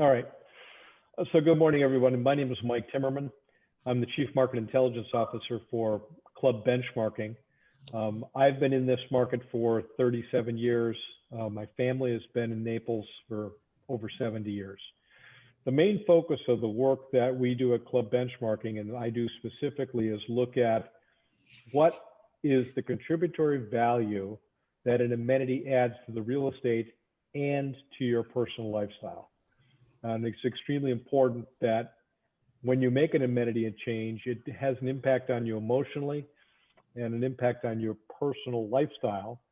All right. So good morning, everyone. My name is Mike Zimmerman. I'm the Chief Market Intelligence Officer for Club Benchmarking. I've been in this market for 37 years. My family has been in Naples for over 70 years. The main focus of the work that we do at Club Benchmarking, and I do specifically, is look at what is the contributory value that an amenity adds to the real estate and to your personal lifestyle. And it's extremely important that when you make an amenity a change, it has an impact on you emotionally and an impact on your personal lifestyle.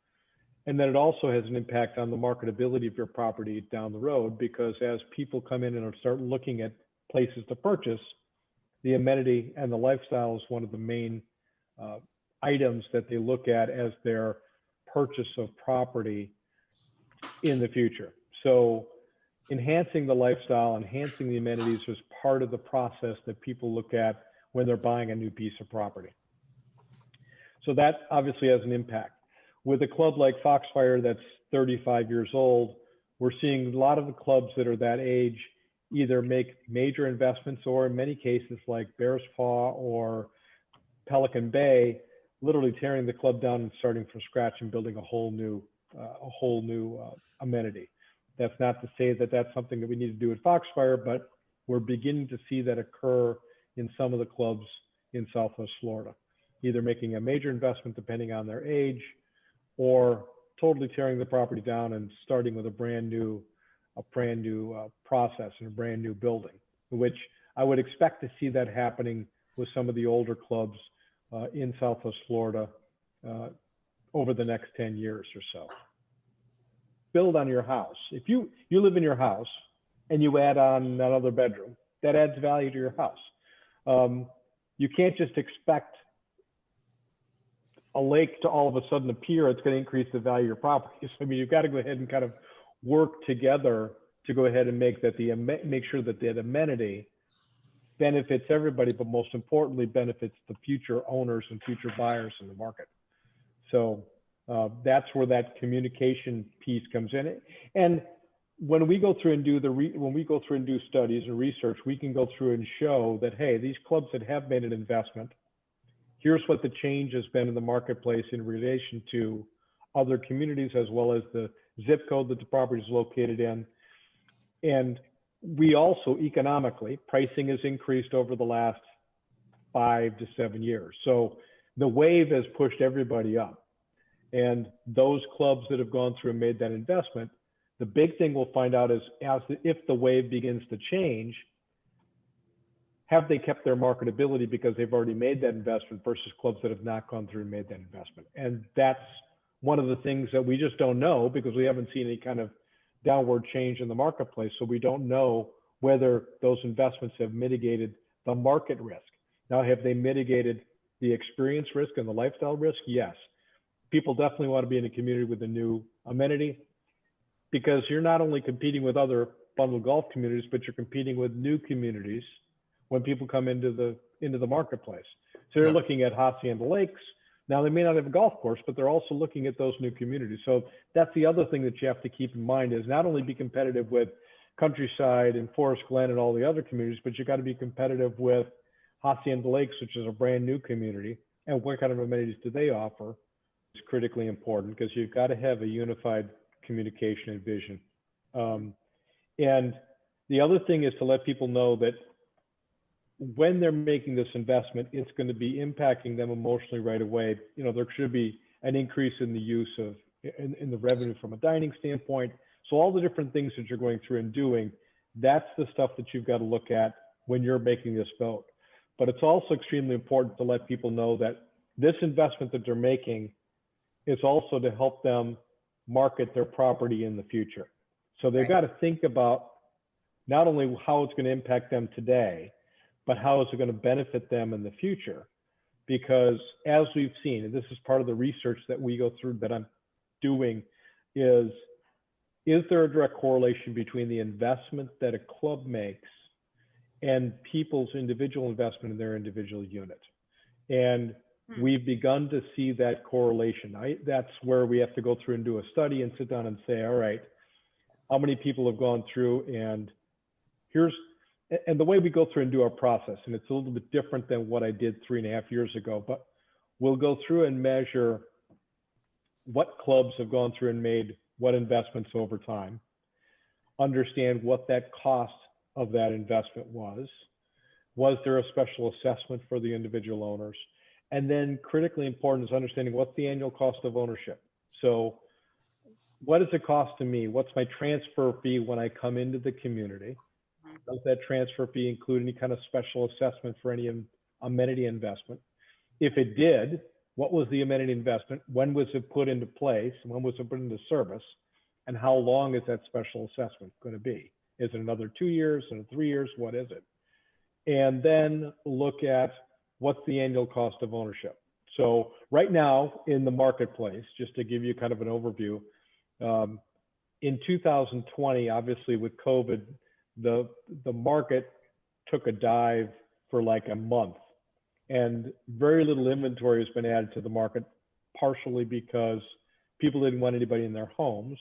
And then it also has an impact on the marketability of your property down the road, because as people come in and start looking at places to purchase, the amenity and the lifestyle is one of the main items that they look at as their purchase of property in the future. So enhancing the lifestyle, enhancing the amenities is part of the process that people look at when they're buying a new piece of property. So that obviously has an impact. With a club like Foxfire that's 35 years old, we're seeing a lot of the clubs that are that age either make major investments, or in many cases like Bears Paw or Pelican Bay, literally tearing the club down and starting from scratch and building a whole new amenity. That's not to say that that's something that we need to do at Foxfire, but we're beginning to see that occur in some of the clubs in Southwest Florida, either making a major investment depending on their age, or totally tearing the property down and starting with a brand new process and a brand new building, which I would expect to see that happening with some of the older clubs in Southwest Florida over the next 10 years or so. Build on your house. If you live in your house and you add on another bedroom, that adds value to your house. You can't just expect a lake to all of a sudden appear. It's going to increase the value of your property. So, I mean, you've got to go ahead and kind of work together to go ahead and make sure that that amenity benefits everybody, but most importantly benefits the future owners and future buyers in the market. So that's where that communication piece comes in. And when we go through and do studies and research, we can go through and show that, hey, these clubs that have made an investment, here's what the change has been in the marketplace in relation to other communities, as well as the zip code that the property is located in. And we also economically, pricing has increased over the last 5 to 7 years. So the wave has pushed everybody up. And those clubs that have gone through and made that investment, the big thing we'll find out is if the wave begins to change, have they kept their marketability because they've already made that investment versus clubs that have not gone through and made that investment. And that's one of the things that we just don't know, because we haven't seen any kind of downward change in the marketplace. So we don't know whether those investments have mitigated the market risk. Now, have they mitigated the experience risk and the lifestyle risk? Yes. People definitely want to be in a community with a new amenity, because you're not only competing with other bundled golf communities, but you're competing with new communities when people come into the marketplace. So they're looking at Hacienda Lakes. Now, they may not have a golf course, but they're also looking at those new communities. So that's the other thing that you have to keep in mind, is not only be competitive with Countryside and Forest Glen and all the other communities, but you got to be competitive with Hacienda Lakes, which is a brand new community, and what kind of amenities do they offer is critically important, because you've got to have a unified communication and vision. And the other thing is to let people know that when they're making this investment, it's going to be impacting them emotionally right away. You know, there should be an increase in the use of, in the revenue from a dining standpoint. So all the different things that you're going through and doing, that's the stuff that you've got to look at when you're making this vote. But it's also extremely important to let people know that this investment that they're making is also to help them market their property in the future. So they've got to think about not only how it's going to impact them today, but how is it going to benefit them in the future? Because as we've seen, and this is part of the research that we go through that I'm doing, is there a direct correlation between the investment that a club makes and people's individual investment in their individual unit? And we've begun to see that correlation. That's where we have to go through and do a study and sit down and say, all right, how many people have gone through and here's, and the way we go through and do our process, and it's a little bit different than what I did 3.5 years ago, but we'll go through and measure what clubs have gone through and made what investments over time, understand what that cost of that investment was there a special assessment for the individual owners, and then critically important is understanding what's the annual cost of ownership. So what does it cost to me? What's my transfer fee when I come into the community? Does that transfer fee include any kind of special assessment for any amenity investment? If it did, what was the amenity investment? When was it put into place? When was it put into service? And how long is that special assessment going to be? Is it another 2 years and 3 years? What is it? And then look at what's the annual cost of ownership. So right now in the marketplace, just to give you kind of an overview, in 2020, obviously with COVID, the market took a dive for like a month, and very little inventory has been added to the market, partially because people didn't want anybody in their homes.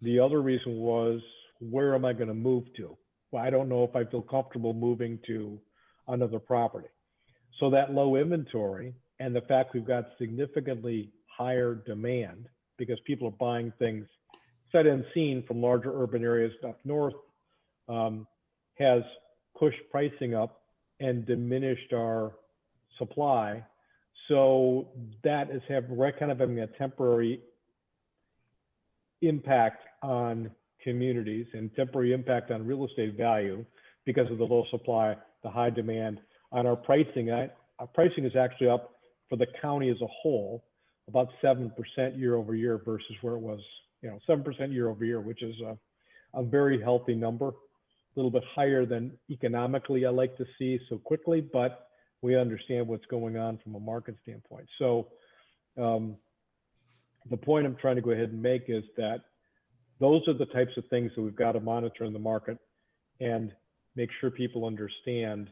The other reason was, where am I going to move to? Well, I don't know if I feel comfortable moving to another property. So that low inventory and the fact we've got significantly higher demand because people are buying things sight unseen from larger urban areas up north, has pushed pricing up and diminished our supply. So that is kind of having a temporary impact on communities and temporary impact on real estate value because of the low supply, the high demand. On our pricing, our pricing is actually up for the county as a whole about 7% year over year versus where it was, 7% year over year, which is a very healthy number, a little bit higher than economically I like to see so quickly, but we understand what's going on from a market standpoint. So the point I'm trying to go ahead and make is that those are the types of things that we've got to monitor in the market and make sure people understand